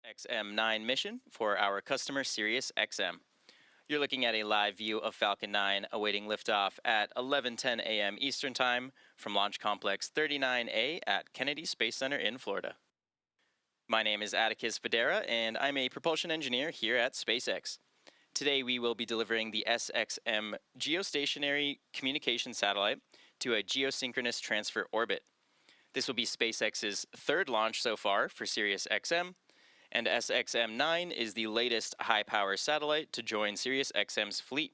SXM-9 mission for our customer SiriusXM. You're looking at a live view of Falcon 9 awaiting liftoff at 11:10 a.m. Eastern Time from Launch Complex 39A at Kennedy Space Center in Florida. My name is Atticus Videra, and I'm a propulsion engineer here at SpaceX. Today we will be delivering the SXM geostationary communication satellite to a geosynchronous transfer orbit. This will be SpaceX's third launch so far for SiriusXM, and SXM-9 is the latest high-power satellite to join SiriusXM's fleet.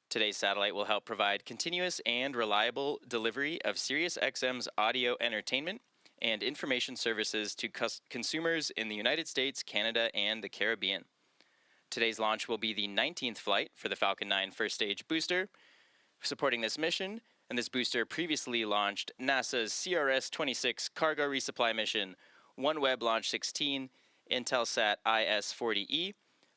Today's satellite will help provide continuous and reliable delivery of SiriusXM's audio entertainment and information services to consumers in the United States, Canada, and the Caribbean. Today's launch will be the 19th flight for the Falcon 9 first stage booster. Supporting this mission, and this booster previously launched NASA's CRS-26 cargo resupply mission, OneWeb Launch 16, Intelsat IS-40E,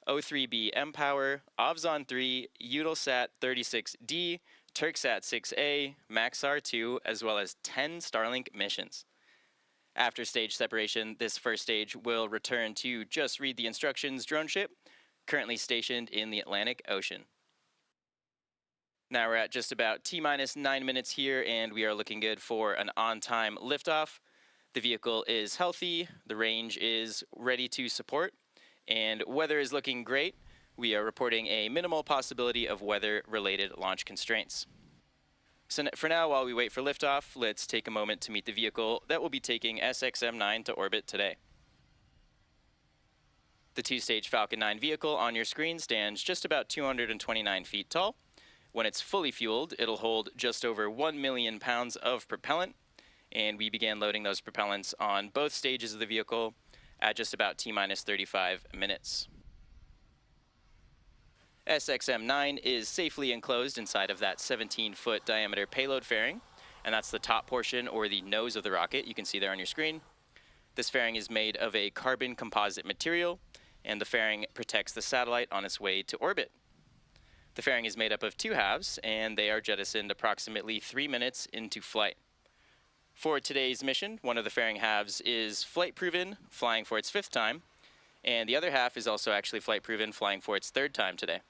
O3b mPOWER, Ovzon 3, Eutelsat 36D, Turksat 6A, Maxar 2, as well as 10 Starlink missions. After stage separation, this first stage will return to Just Read the Instructions drone ship, currently stationed in the Atlantic Ocean. Now we're at just about T-minus 9 minutes here, and we are looking good for an on-time liftoff. The vehicle is healthy, the range is ready to support, and weather is looking great. We are reporting a minimal possibility of weather-related launch constraints. So for now, while we wait for liftoff, let's take a moment to meet the vehicle that will be taking SXM-9 to orbit today. The two-stage Falcon 9 vehicle on your screen stands just about 229 feet tall. When it's fully fueled, it'll hold just over 1 million pounds of propellant, and we began loading those propellants on both stages of the vehicle at just about T-minus 35 minutes. SXM-9 is safely enclosed inside of that 17-foot diameter payload fairing, and that's the top portion, or the nose of the rocket. You can see there on your screen. This fairing is made of a carbon composite material, and the fairing protects the satellite on its way to orbit. The fairing is made up of two halves, and they are jettisoned approximately 3 minutes into flight. For today's mission, one of the fairing halves is flight-proven, flying for its 5th time, and the other half is also actually flight-proven, flying for its 3rd time today.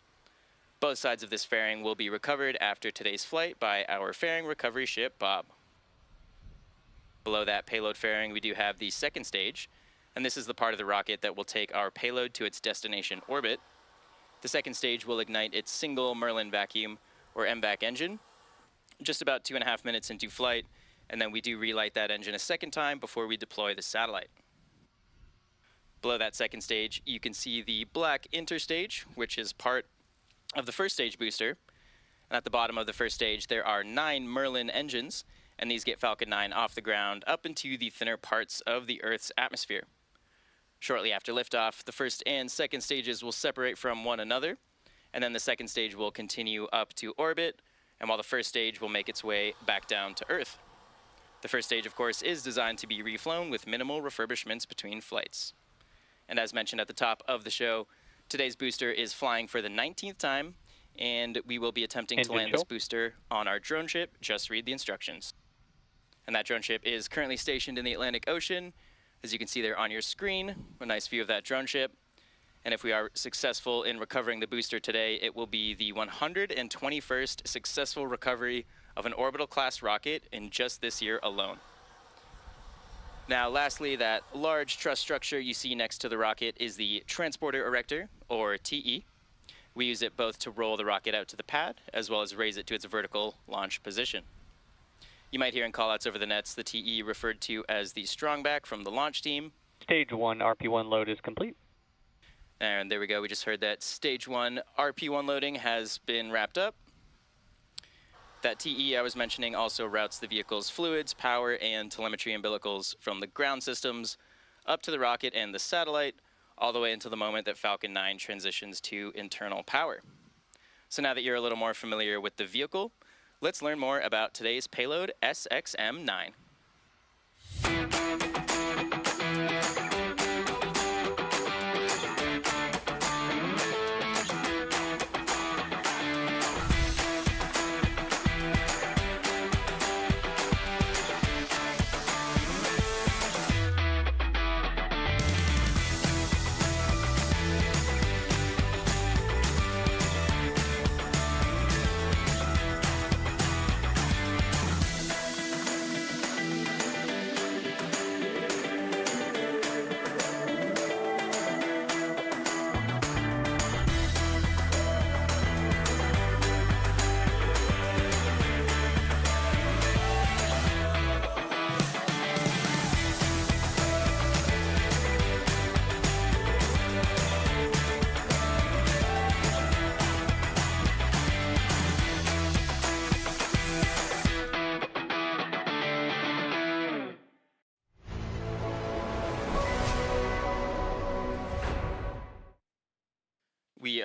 Both sides of this fairing will be recovered after today's flight by our fairing recovery ship, Bob. Below that payload fairing, we do have the second stage, and this is the part of the rocket that will take our payload to its destination orbit. The second stage will ignite its single Merlin vacuum, or MVAC engine, just about 2.5 minutes into flight, and then we do relight that engine a second time before we deploy the satellite. Below that second stage, you can see the black interstage, which is part of the first stage booster. And at the bottom of the first stage, there are 9 Merlin engines, and these get Falcon 9 off the ground up into the thinner parts of the Earth's atmosphere. Shortly after liftoff, the first and second stages will separate from one another, and then the second stage will continue up to orbit, and while the first stage will make its way back down to Earth. The first stage, of course, is designed to be reflown with minimal refurbishments between flights. And as mentioned at the top of the show, today's booster is flying for the 19th time, and we will be attempting to land this booster on our drone ship, Just Read the Instructions. And that drone ship is currently stationed in the Atlantic Ocean. As you can see there on your screen, a nice view of that drone ship. And if we are successful in recovering the booster today, it will be the 121st successful recovery of an orbital class rocket in just this year alone. Now lastly, that large truss structure you see next to the rocket is the transporter erector, or TE. We use it both to roll the rocket out to the pad, as well as raise it to its vertical launch position. You might hear in callouts over the nets the TE referred to as the strongback from the launch team. Stage 1 RP1 load is complete. And there we go, we just heard that Stage 1 RP1 loading has been wrapped up. That TE I was mentioning also routes the vehicle's fluids, power, and telemetry umbilicals from the ground systems up to the rocket and the satellite, all the way until the moment that Falcon 9 transitions to internal power. So now that you're a little more familiar with the vehicle, let's learn more about today's payload, SXM-9.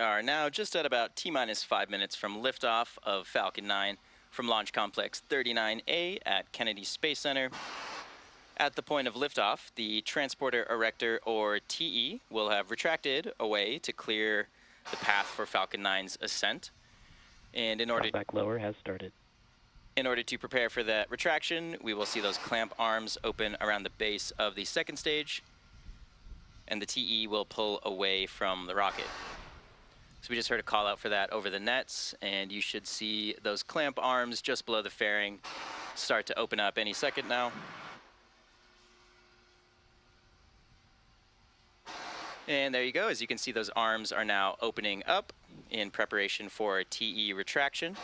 are now just at about T-minus 5 minutes from liftoff of Falcon 9 from Launch Complex 39A at Kennedy Space Center. At the point of liftoff, the Transporter Erector, or TE, will have retracted away to clear the path for Falcon 9's ascent. And in order to prepare for that retraction, we will see those clamp arms open around the base of the second stage, and the TE will pull away from the rocket. So we just heard a call out for that over the nets, and you should see those clamp arms just below the fairing start to open up any second now. And there you go. As you can see, those arms are now opening up in preparation for TE retraction.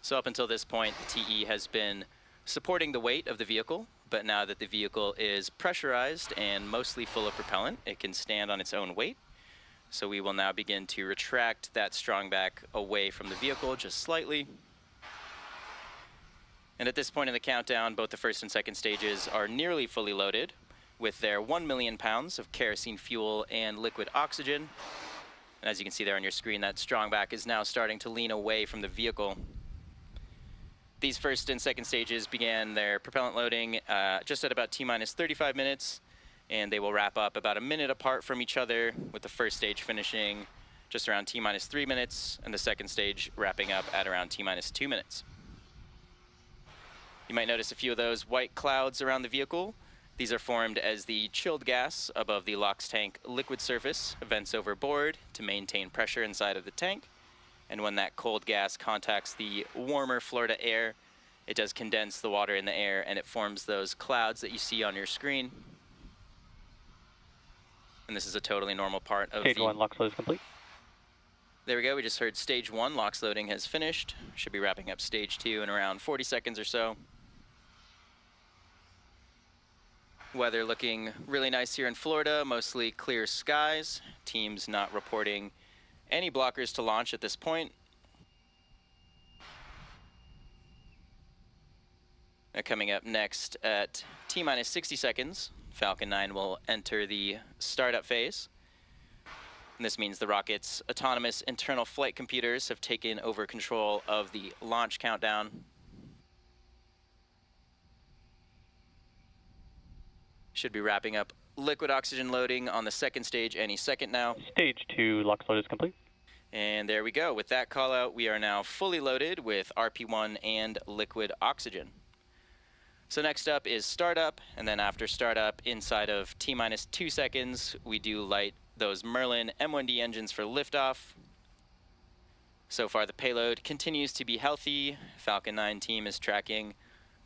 So up until this point, the TE has been supporting the weight of the vehicle, but now that the vehicle is pressurized and mostly full of propellant, it can stand on its own weight. So we will now begin to retract that strong back away from the vehicle just slightly. And at this point in the countdown, both the first and second stages are nearly fully loaded with their 1 million pounds of kerosene fuel and liquid oxygen. And as you can see there on your screen, that strong back is now starting to lean away from the vehicle. These first and second stages began their propellant loading just at about T-minus 35 minutes, and they will wrap up about a minute apart from each other, with the first stage finishing just around T-minus 3 minutes, and the second stage wrapping up at around T-minus 2 minutes. You might notice a few of those white clouds around the vehicle. These are formed as the chilled gas above the LOX tank liquid surface vents overboard to maintain pressure inside of the tank. And when that cold gas contacts the warmer Florida air, it does condense the water in the air, and it forms those clouds that you see on your screen. And this is a totally normal part of Stage 1 LOX load is complete. There we go. We just heard stage 1 LOX loading has finished. Should be wrapping up stage 2 in around 40 seconds or so. Weather looking really nice here in Florida, mostly clear skies. Teams not reporting any blockers to launch at this point. Now coming up next at T-minus 60 seconds, Falcon 9 will enter the startup phase. And this means the rocket's autonomous internal flight computers have taken over control of the launch countdown. Should be wrapping up liquid oxygen loading on the second stage any second now. Stage 2 LOX load is complete. And there we go. With that call out, we are now fully loaded with RP1 and liquid oxygen. So next up is startup, and then after startup, inside of T-minus 2 seconds, we do light those Merlin M1D engines for liftoff. So far the payload continues to be healthy. Falcon 9 team is tracking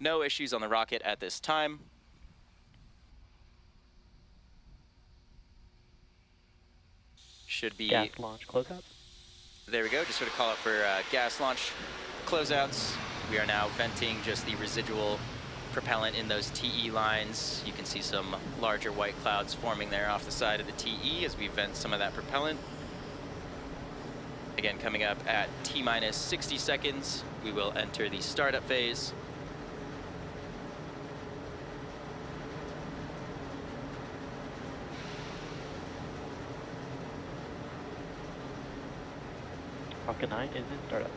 no issues on the rocket at this time. Should be gas launch closeout. There we go. Just sort of call out for gas launch closeouts. We are now venting just the residual propellant in those TE lines. You can see some larger white clouds forming there off the side of the TE as we vent some of that propellant. Again, coming up at T-minus 60 seconds, we will enter the startup phase. Falcon 9 is in startup.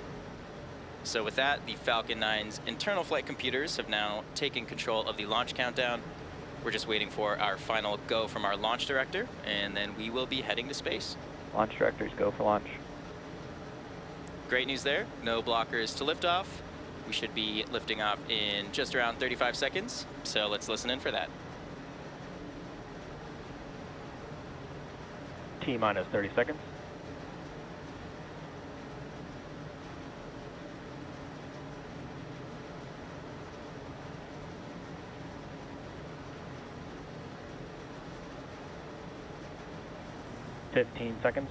So with that, the Falcon 9's internal flight computers have now taken control of the launch countdown. We're just waiting for our final go from our launch director, and then we will be heading to space. Launch directors go for launch. Great news there. No blockers to liftoff. We should be lifting off in just around 35 seconds. So let's listen in for that. T-minus 30 seconds. Seconds.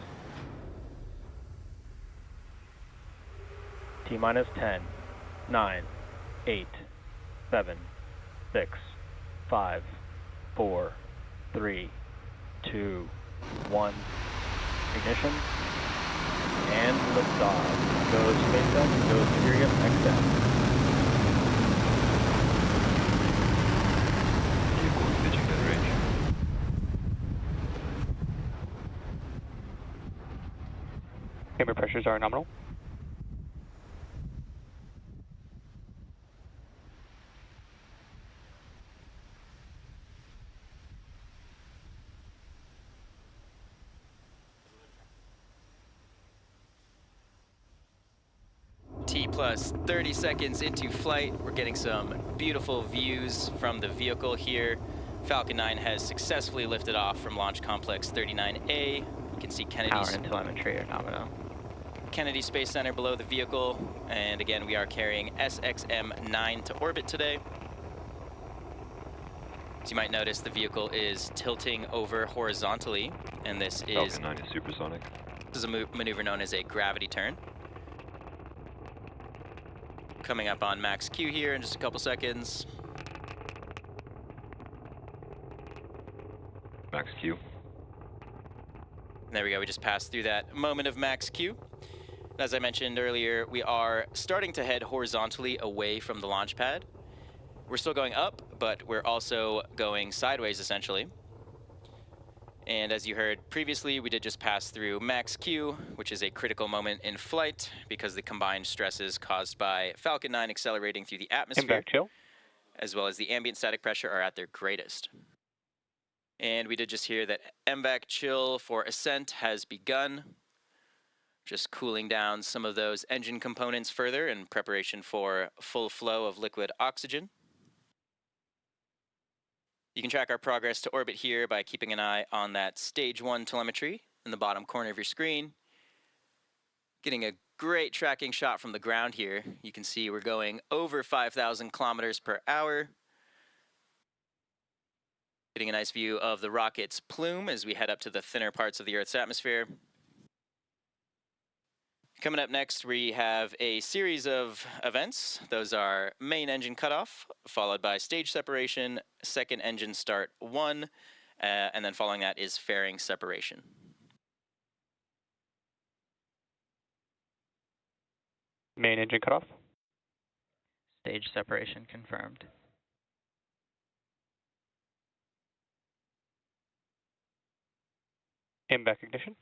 T-minus 10, 9, 8, 7, 6, 5, 4, 3, 2, 1. Ignition. And liftoff. Go SpaceX, go Sirius XM. Vehicle is pitching that range. Camber pressures are nominal. T plus 30 seconds into flight. We're getting some beautiful views from the vehicle here. Falcon 9 has successfully lifted off from Launch Complex 39A. You can see Power and telemetry are nominal. Kennedy Space Center below the vehicle. And again, we are carrying SXM-9 to orbit today. As you might notice, the vehicle is tilting over horizontally, and this is Falcon 9 is supersonic. This is a maneuver known as a gravity turn. Coming up on max Q here in just a couple seconds. Max Q. There we go, we just passed through that moment of max Q. As I mentioned earlier, we are starting to head horizontally away from the launch pad. We're still going up, but we're also going sideways essentially. And as you heard previously, we did just pass through max Q, which is a critical moment in flight because the combined stresses caused by Falcon 9 accelerating through the atmosphere, as well as the ambient static pressure, are at their greatest. And we did just hear that MVAC chill for Ascent has begun, just cooling down some of those engine components further in preparation for full flow of liquid oxygen. You can track our progress to orbit here by keeping an eye on that stage 1 telemetry in the bottom corner of your screen. Getting a great tracking shot from the ground here. You can see we're going over 5,000 kilometers per hour. Getting a nice view of the rocket's plume as we head up to the thinner parts of the Earth's atmosphere. Coming up next, we have a series of events. Those are main engine cutoff, followed by stage separation, second engine start 1, and then following that is fairing separation. Main engine cutoff. Stage separation confirmed. MVAC ignition.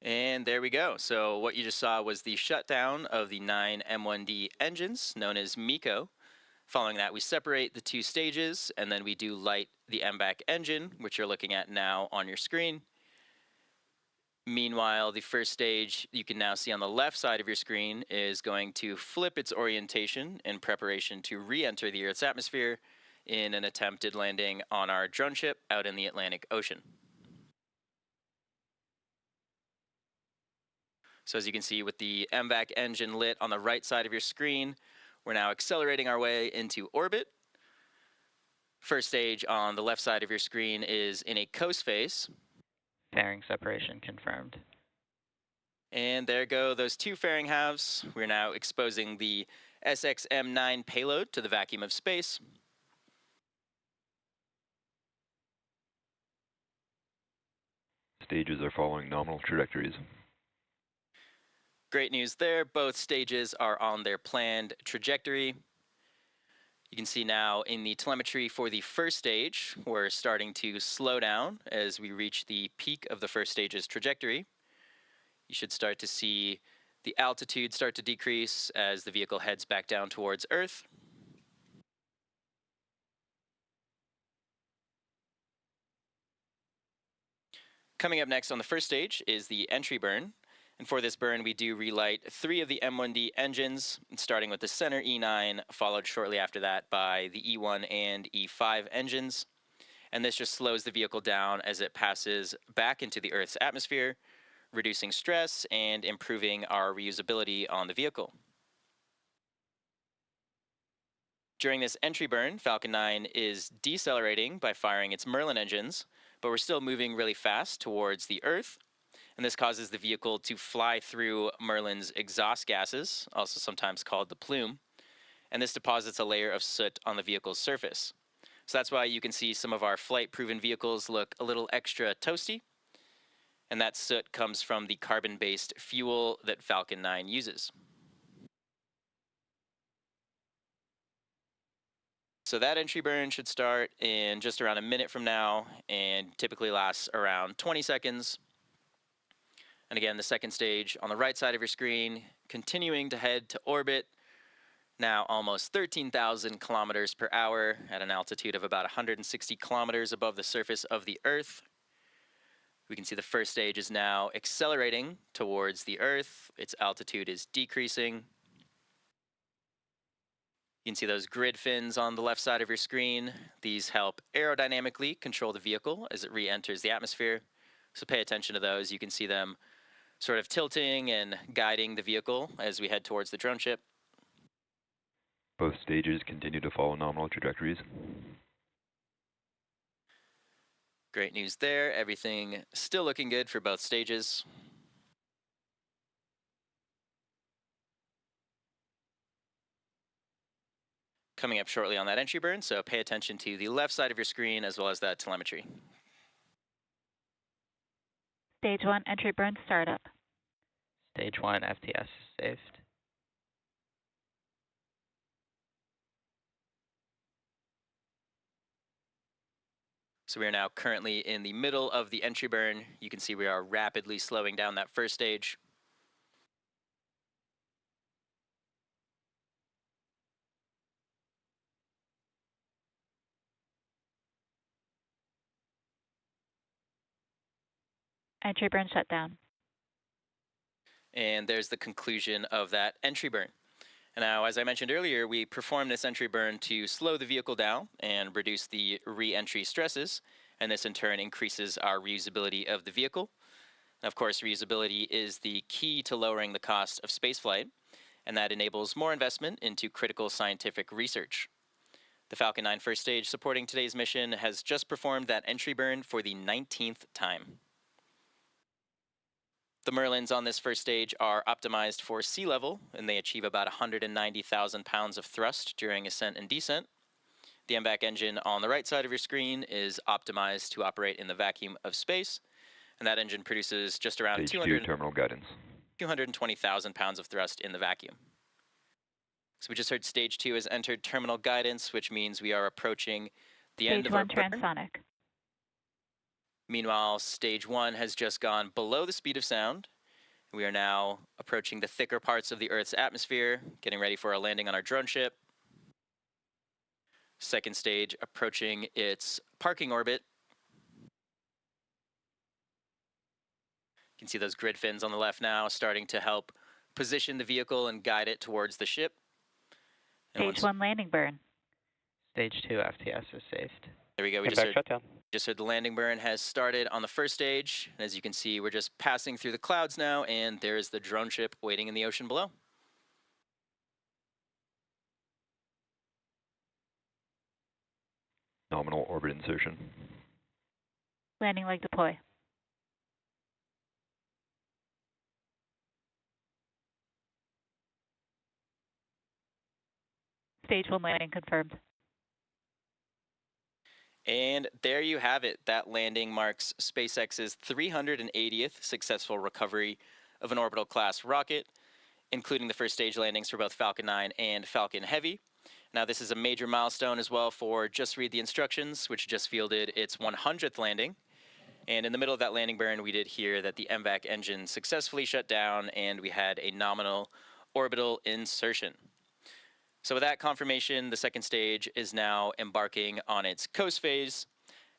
And there we go. So what you just saw was the shutdown of the 9 M1D engines, known as MECO. Following that, we separate the 2 stages, and then we do light the MVAC engine, which you're looking at now on your screen. Meanwhile, the first stage, you can now see on the left side of your screen, is going to flip its orientation in preparation to re-enter the Earth's atmosphere in an attempted landing on our drone ship out in the Atlantic Ocean. So as you can see with the MVAC engine lit on the right side of your screen, we're now accelerating our way into orbit. First stage on the left side of your screen is in a coast phase. Fairing separation confirmed. And there go those 2 fairing halves. We're now exposing the SXM-9 payload to the vacuum of space. Stages are following nominal trajectories. Great news there, both stages are on their planned trajectory. You can see now in the telemetry for the first stage, we're starting to slow down as we reach the peak of the first stage's trajectory. You should start to see the altitude start to decrease as the vehicle heads back down towards Earth. Coming up next on the first stage is the entry burn. And for this burn, we do relight 3 of the M1D engines, starting with the center E9, followed shortly after that by the E1 and E5 engines. And this just slows the vehicle down as it passes back into the Earth's atmosphere, reducing stress and improving our reusability on the vehicle. During this entry burn, Falcon 9 is decelerating by firing its Merlin engines, but we're still moving really fast towards the Earth. And this causes the vehicle to fly through Merlin's exhaust gases, also sometimes called the plume, and this deposits a layer of soot on the vehicle's surface. So that's why you can see some of our flight-proven vehicles look a little extra toasty, and that soot comes from the carbon-based fuel that Falcon 9 uses. So that entry burn should start in just around a minute from now and typically lasts around 20 seconds. And again, the second stage on the right side of your screen, continuing to head to orbit, now almost 13,000 kilometers per hour at an altitude of about 160 kilometers above the surface of the Earth. We can see the first stage is now accelerating towards the Earth. Its altitude is decreasing. You can see those grid fins on the left side of your screen. These help aerodynamically control the vehicle as it re-enters the atmosphere. So pay attention to those. You can see them sort of tilting and guiding the vehicle as we head towards the drone ship. Both stages continue to follow nominal trajectories. Great news there. Everything still looking good for both stages. Coming up shortly on that entry burn, so pay attention to the left side of your screen as well as that telemetry. Stage 1 entry burn startup. Stage 1 FTS is saved. So we are now currently in the middle of the entry burn. You can see we are rapidly slowing down that first stage. Entry burn shutdown. And there's the conclusion of that entry burn. And now, as I mentioned earlier, we perform this entry burn to slow the vehicle down and reduce the re-entry stresses, and this in turn increases our reusability of the vehicle. And of course, reusability is the key to lowering the cost of spaceflight, and that enables more investment into critical scientific research. The Falcon 9 first stage supporting today's mission has just performed that entry burn for the 19th time. The Merlins on this first stage are optimized for sea level, and they achieve about 190,000 pounds of thrust during ascent and descent. The MVAC engine on the right side of your screen is optimized to operate in the vacuum of space, and that engine produces just around Stage 2 terminal guidance. 220,000 pounds of thrust in the vacuum. So we just heard stage 2 has entered terminal guidance, which means we are approaching the end of our Stage 1 burn. transonic. Meanwhile, stage 1 has just gone below the speed of sound. We are now approaching the thicker parts of the Earth's atmosphere, getting ready for a landing on our drone ship. Second stage approaching its parking orbit. You can see those grid fins on the left now starting to help position the vehicle and guide it towards the ship. And Stage 1 landing burn. Stage 2 FTS is saved. there we go. We Impact shutdown. just heard the landing burn has started on the first stage. And as you can see, we're just passing through the clouds now, and there is the drone ship waiting in the ocean below. Nominal orbit insertion. Landing leg deploy. Stage 1 landing confirmed. And there you have it. That landing marks SpaceX's 380th successful recovery of an orbital class rocket, including the first stage landings for both Falcon 9 and Falcon Heavy. Now, this is a major milestone as well for Just Read the Instructions, which just fielded its 100th landing. And in the middle of that landing burn, we did hear that the MVAC engine successfully shut down, and we had a nominal orbital insertion. So with that confirmation, the second stage is now embarking on its coast phase.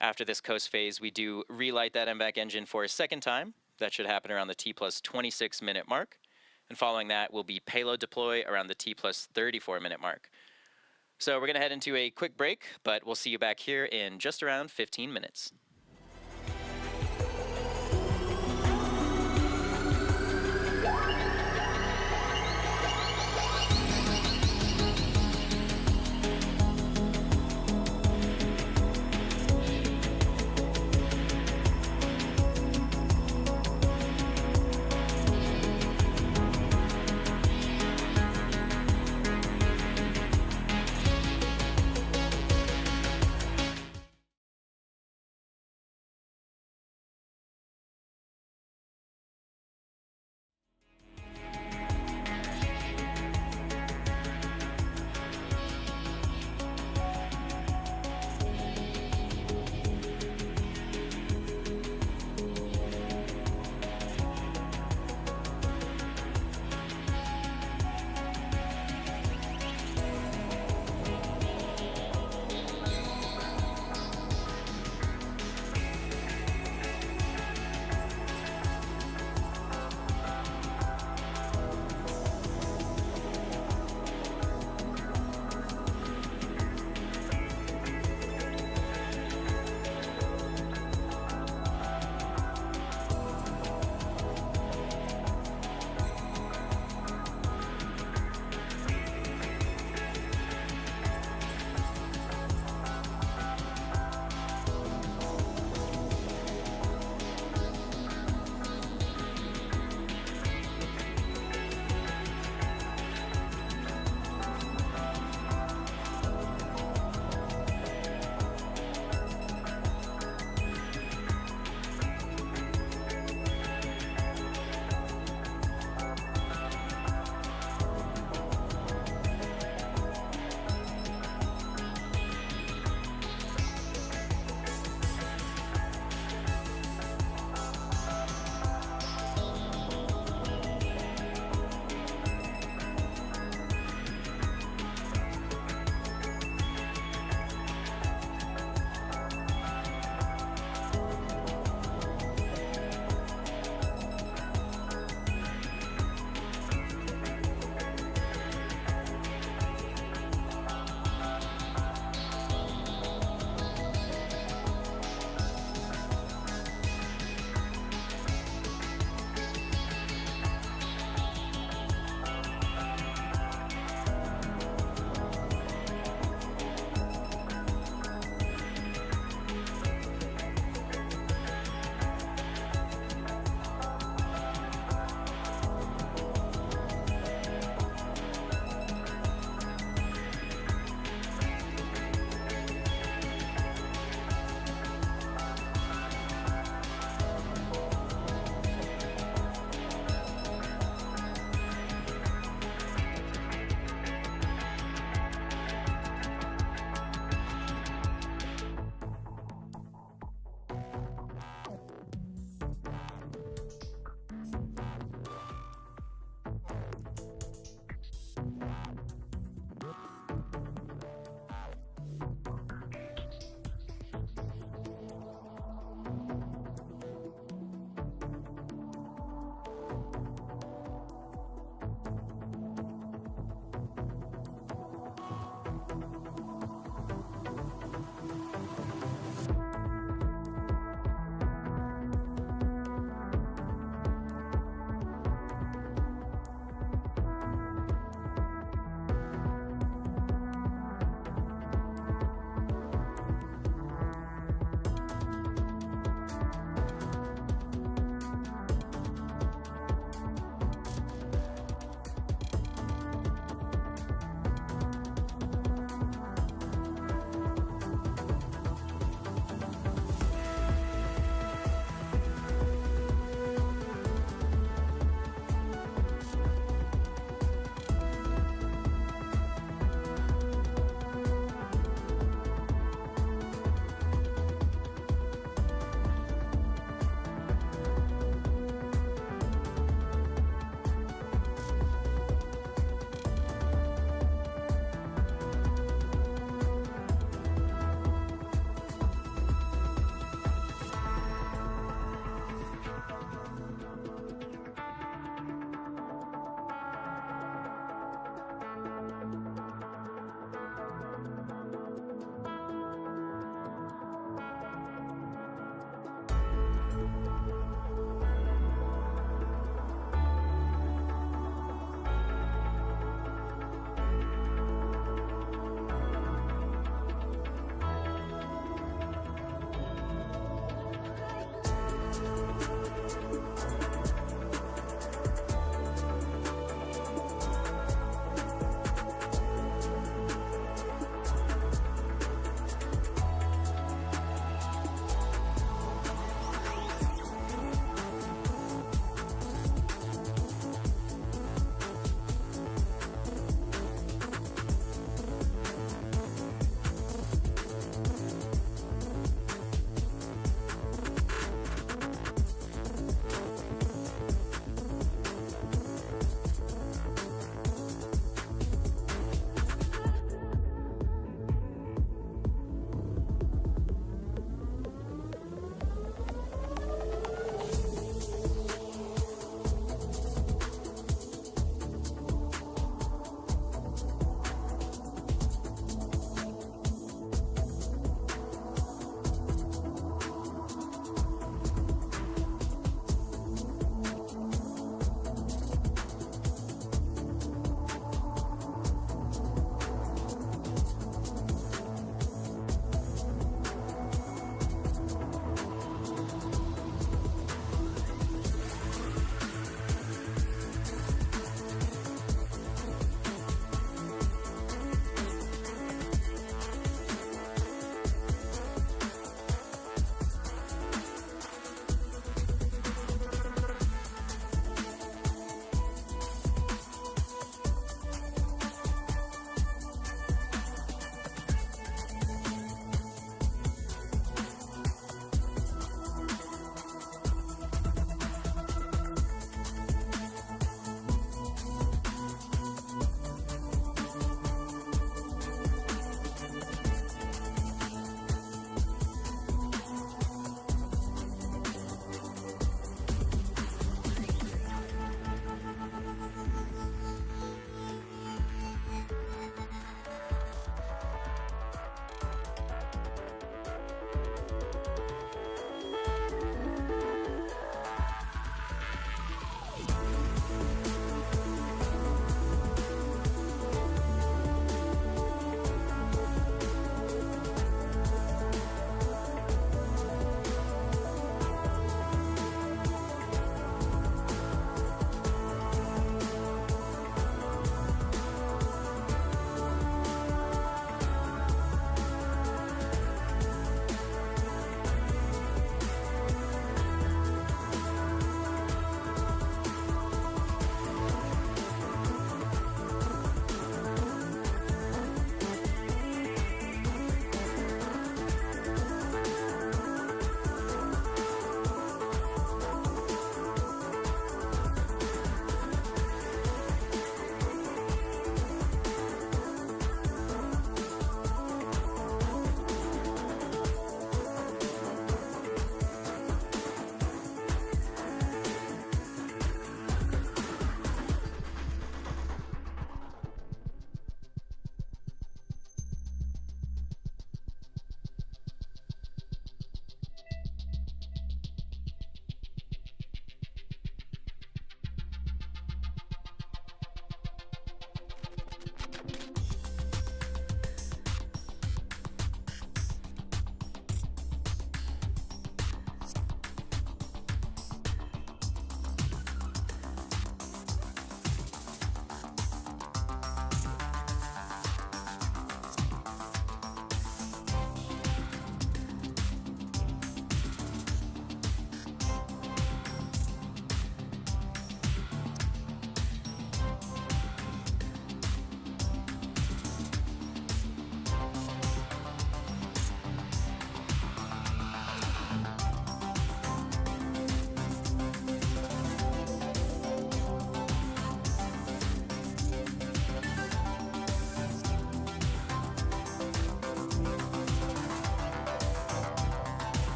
After this coast phase, we do relight that MVAC engine for a second time. That should happen around the T+26 minute mark. And following that will be payload deploy around the T+34 minute mark. So we're going to head into a quick break, but we'll see you back here in just around 15 minutes.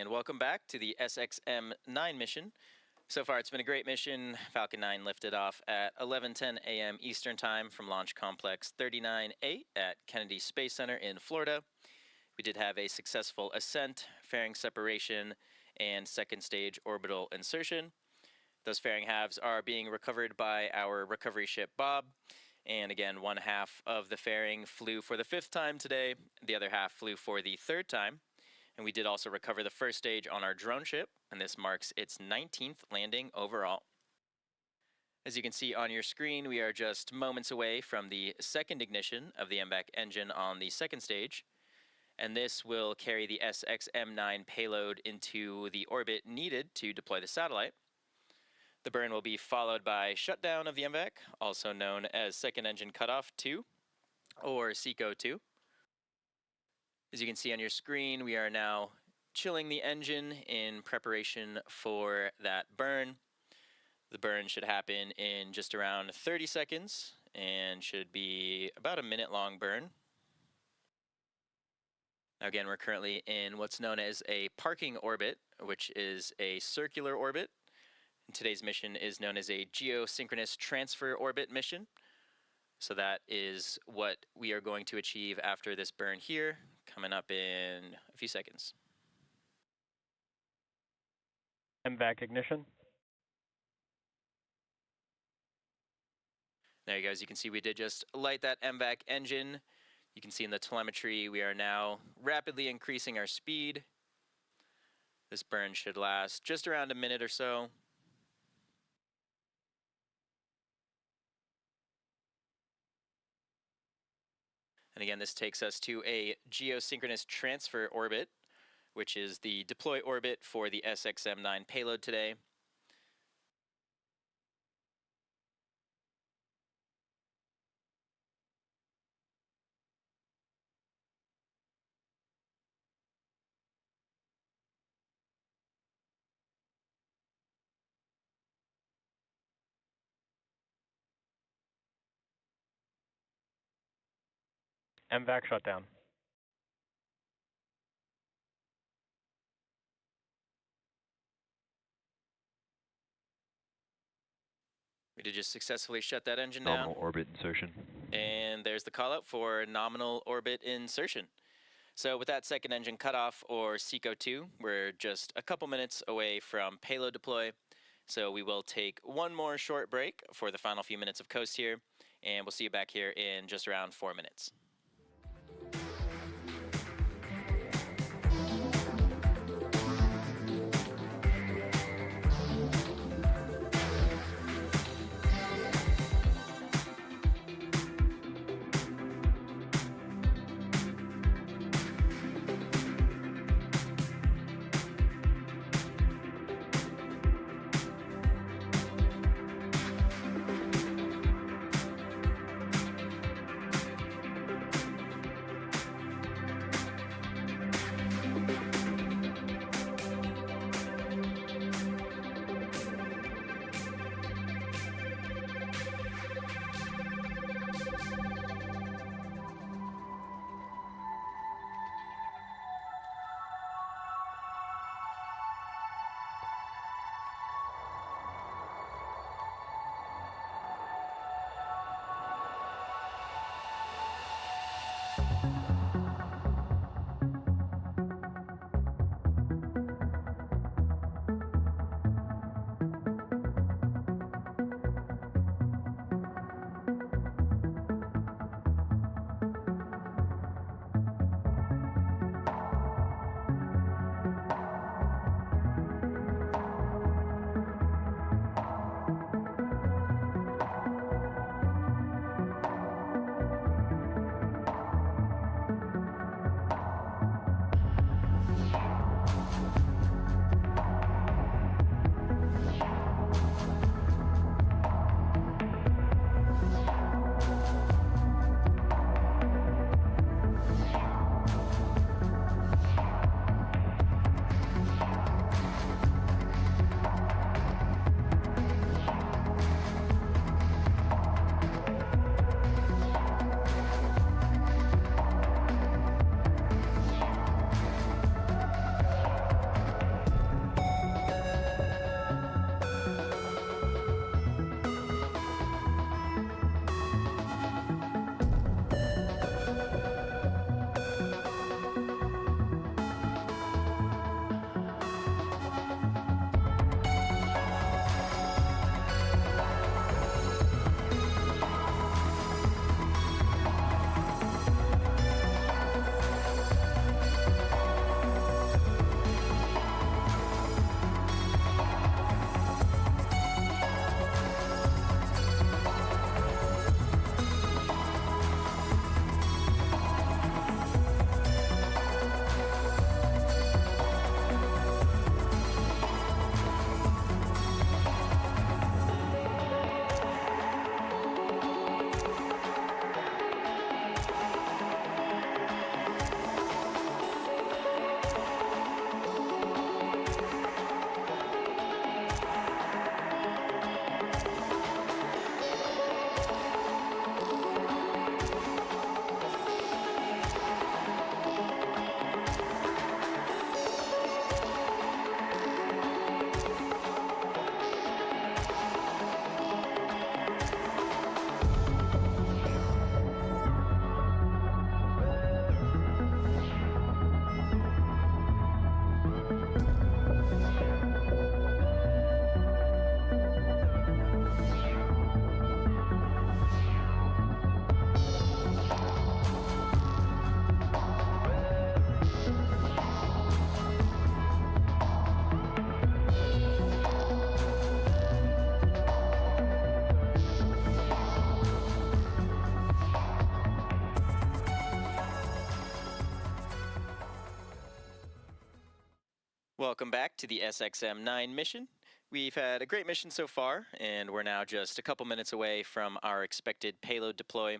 And welcome back to the SXM-9 mission. So far, it's been a great mission. Falcon 9 lifted off at 11:10 a.m. Eastern Time from Launch Complex 39A at Kennedy Space Center in Florida. We did have a successful ascent, fairing separation, and second stage orbital insertion. Those fairing halves are being recovered by our recovery ship Bob. And again, one half of the fairing flew for the 5th time today. The other half flew for the 3rd time. And we did also recover the first stage on our drone ship, and this marks its 19th landing overall. As you can see on your screen, we are just moments away from the second ignition of the MVAC engine on the second stage, and this will carry the SXM-9 payload into the orbit needed to deploy the satellite. The burn will be followed by shutdown of the MVAC, also known as Second Engine Cutoff 2, or SECO 2. As you can see on your screen, we are now chilling the engine in preparation for that burn. The burn should happen in just around 30 seconds and should be about a minute-long burn. Now again, we're currently in what's known as a parking orbit, which is a circular orbit. And today's mission is known as a geosynchronous transfer orbit mission. So that is what we are going to achieve after this burn here, coming up in a few seconds. MVAC ignition. There you go. As you can see, we did just light that MVAC engine. You can see in the telemetry, we are now rapidly increasing our speed. This burn should last just around a minute or so. And again, this takes us to a geosynchronous transfer orbit, which is the deploy orbit for the SXM-9 payload today. MVAC shutdown. We did just successfully shut that engine down. Nominal orbit insertion. And there's the call out for nominal orbit insertion. So with that second engine cutoff, or SECO 2, we're just a couple minutes away from payload deploy. So we will take one more short break for the final few minutes of coast here, and we'll see you back here in just around 4 minutes. Welcome back to the SXM-9 mission. We've had a great mission so far, and we're now just a couple minutes away from our expected payload deploy.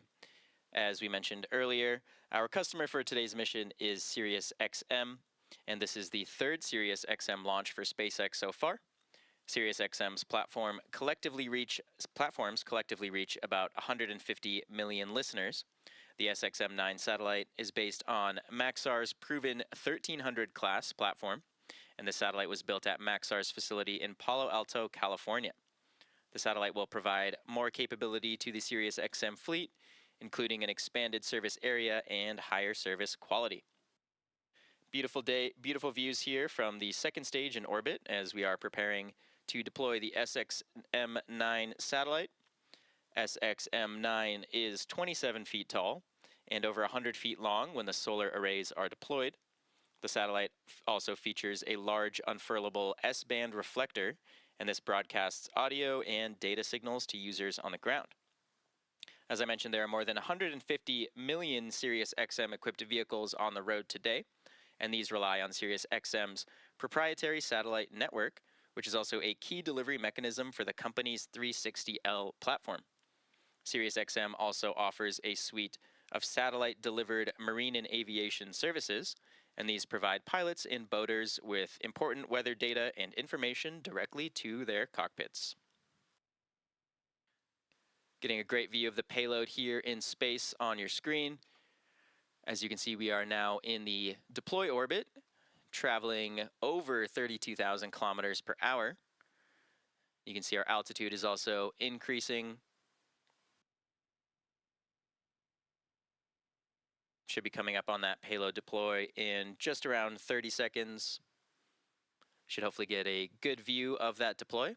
As we mentioned earlier, our customer for today's mission is SiriusXM, and this is the third SiriusXM launch for SpaceX so far. SiriusXM's platforms collectively reach about 150 million listeners. The SXM-9 satellite is based on Maxar's proven 1300 class platform, and the satellite was built at Maxar's facility in Palo Alto, California. The satellite will provide more capability to the SiriusXM fleet, including an expanded service area and higher service quality. Beautiful day, beautiful views here from the second stage in orbit as we are preparing to deploy the SXM-9 satellite. SXM-9 is 27 feet tall and over 100 feet long when the solar arrays are deployed. The satellite also features a large unfurlable S-band reflector, and this broadcasts audio and data signals to users on the ground. As I mentioned, there are more than 150 million SiriusXM-equipped vehicles on the road today, and these rely on SiriusXM's proprietary satellite network, which is also a key delivery mechanism for the company's 360L platform. SiriusXM also offers a suite of satellite-delivered marine and aviation services, and these provide pilots and boaters with important weather data and information directly to their cockpits. Getting a great view of the payload here in space on your screen. As you can see, we are now in the deploy orbit, traveling over 32,000 kilometers per hour. You can see our altitude is also increasing. Should be coming up on that payload deploy in just around 30 seconds. Should hopefully get a good view of that deploy.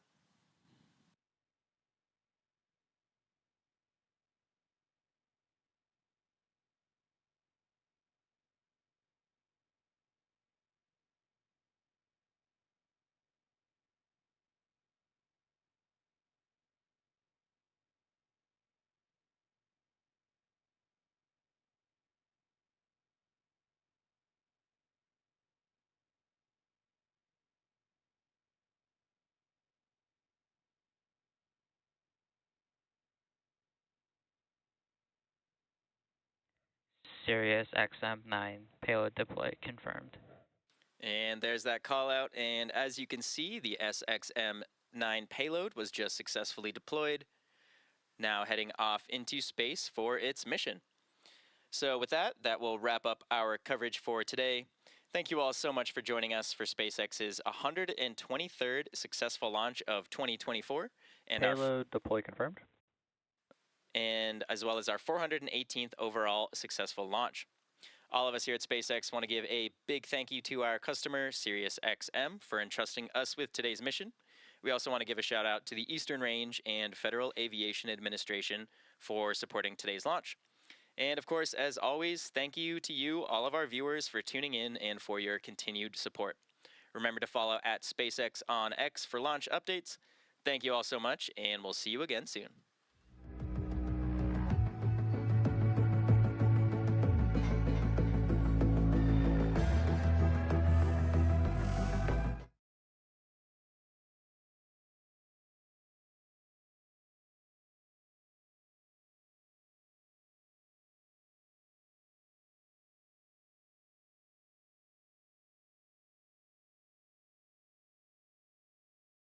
SiriusXM-9 payload deploy confirmed. And there's that call out, and as you can see, the SXM-9 payload was just successfully deployed, now heading off into space for its mission. So with that, that will wrap up our coverage for today. Thank you all so much for joining us for SpaceX's 123rd successful launch of 2024. And Payload deploy confirmed. And as well as our 418th overall successful launch. All of us here at SpaceX want to give a big thank you to our customer, SiriusXM, for entrusting us with today's mission. We also want to give a shout out to the Eastern Range and Federal Aviation Administration for supporting today's launch. And of course, as always, thank you to you, all of our viewers, for tuning in and for your continued support. Remember to follow at SpaceX on X for launch updates. Thank you all so much, and we'll see you again soon.